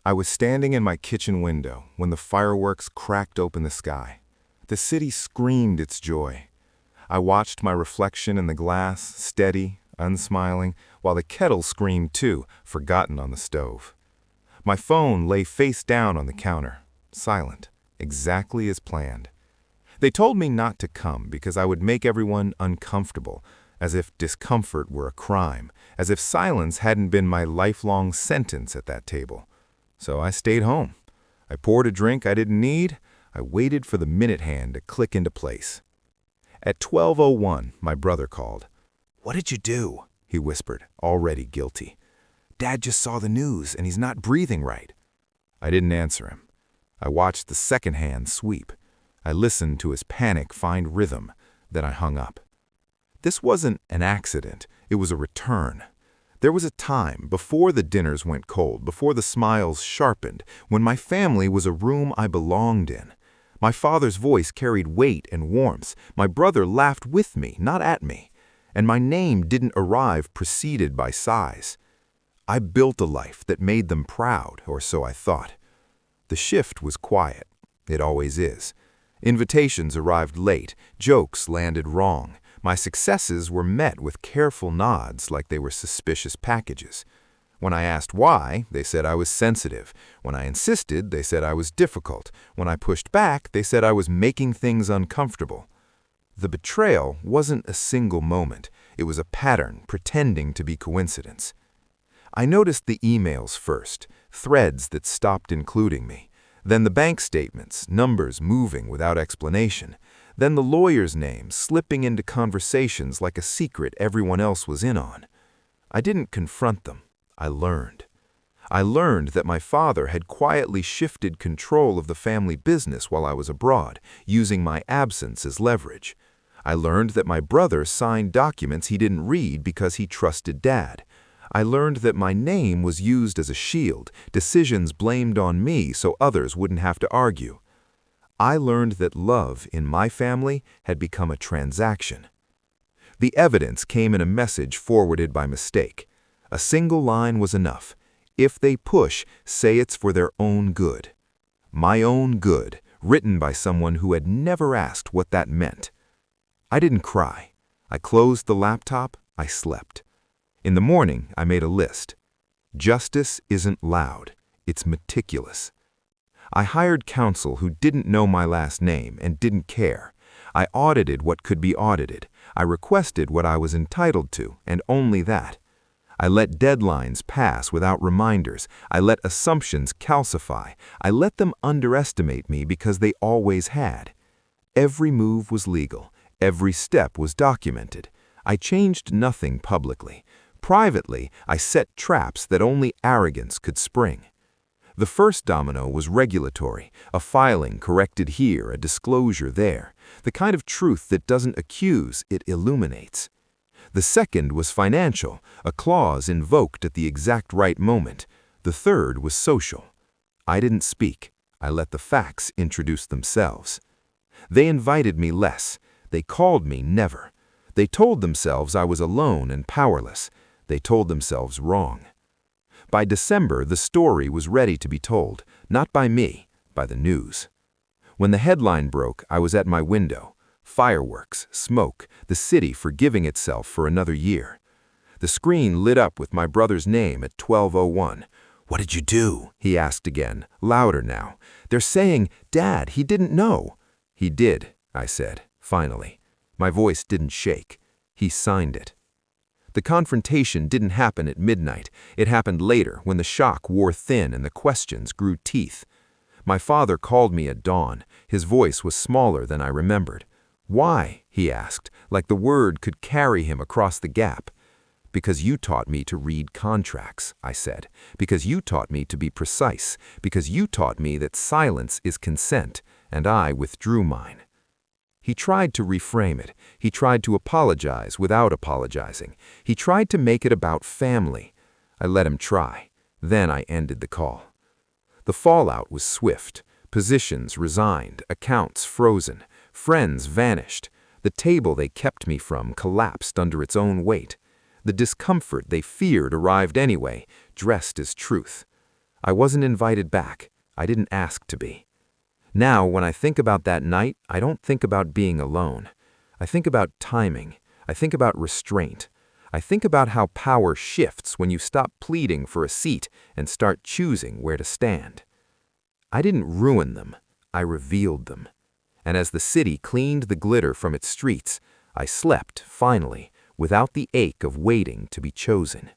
I was standing in my kitchen window when the fireworks cracked open the sky. The city screamed its joy. I watched my reflection in the glass, steady, unsmiling, while the kettle screamed too, forgotten on the stove. My phone lay face down on the counter, silent, exactly as planned. They told me not to come because I would make everyone uncomfortable, as if discomfort were a crime, as if silence hadn't been my lifelong sentence at that table. So I stayed home. I poured a drink I didn't need. I waited for the minute hand to click into place. At 12:01, my brother called. "What did you do?" he whispered, already guilty. "Dad just saw the news, and he's not breathing right." I didn't answer him. I watched the second hand sweep. I listened to his panic find rhythm. Then I hung up. This wasn't an accident. It was a return. There was a time, before the dinners went cold, before the smiles sharpened, when my family was a room I belonged in. My father's voice carried weight and warmth. My brother laughed with me, not at me. And my name didn't arrive preceded by sighs. I built a life that made them proud, or so I thought. The shift was quiet. It always is. Invitations arrived late. Jokes landed wrong. My successes were met with careful nods like they were suspicious packages. When I asked why, they said I was sensitive. When I insisted, they said I was difficult. When I pushed back, they said I was making things uncomfortable. The betrayal wasn't a single moment. It was a pattern pretending to be coincidence. I noticed the emails first, threads that stopped including me. Then the bank statements, numbers moving without explanation. Then the lawyer's name slipping into conversations like a secret everyone else was in on. I didn't confront them. I learned. I learned that my father had quietly shifted control of the family business while I was abroad, using my absence as leverage. I learned that my brother signed documents he didn't read because he trusted Dad. I learned that my name was used as a shield, decisions blamed on me so others wouldn't have to argue. I learned that love in my family had become a transaction. The evidence came in a message forwarded by mistake. A single line was enough. If they push, say it's for their own good. My own good, written by someone who had never asked what that meant. I didn't cry. I closed the laptop. I slept. In the morning, I made a list. Justice isn't loud. It's meticulous. I hired counsel who didn't know my last name and didn't care. I audited what could be audited. I requested what I was entitled to, and only that. I let deadlines pass without reminders. I let assumptions calcify. I let them underestimate me because they always had. Every move was legal. Every step was documented. I changed nothing publicly. Privately, I set traps that only arrogance could spring. The first domino was regulatory, a filing corrected here, a disclosure there, the kind of truth that doesn't accuse, it illuminates. The second was financial, a clause invoked at the exact right moment. The third was social. I didn't speak. I let the facts introduce themselves. They invited me less. They called me never. They told themselves I was alone and powerless. They told themselves wrong. By December, the story was ready to be told, not by me, by the news. When the headline broke, I was at my window. Fireworks, smoke, the city forgiving itself for another year. The screen lit up with my brother's name at 12:01. "What did you do?" he asked again, louder now. "They're saying, Dad, he didn't know." "He did," I said, finally. My voice didn't shake. He signed it. The confrontation didn't happen at midnight. It happened later, when the shock wore thin and the questions grew teeth. My father called me at dawn. His voice was smaller than I remembered. "Why?" he asked, like the word could carry him across the gap. "Because you taught me to read contracts," I said. "Because you taught me to be precise. Because you taught me that silence is consent, and I withdrew mine." He tried to reframe it. He tried to apologize without apologizing. He tried to make it about family. I let him try. Then I ended the call. The fallout was swift. Positions resigned, accounts frozen, friends vanished. The table they kept me from collapsed under its own weight. The discomfort they feared arrived anyway, dressed as truth. I wasn't invited back. I didn't ask to be. Now, when I think about that night, I don't think about being alone. I think about timing. I think about restraint. I think about how power shifts when you stop pleading for a seat and start choosing where to stand. I didn't ruin them. I revealed them. And as the city cleaned the glitter from its streets, I slept, finally, without the ache of waiting to be chosen.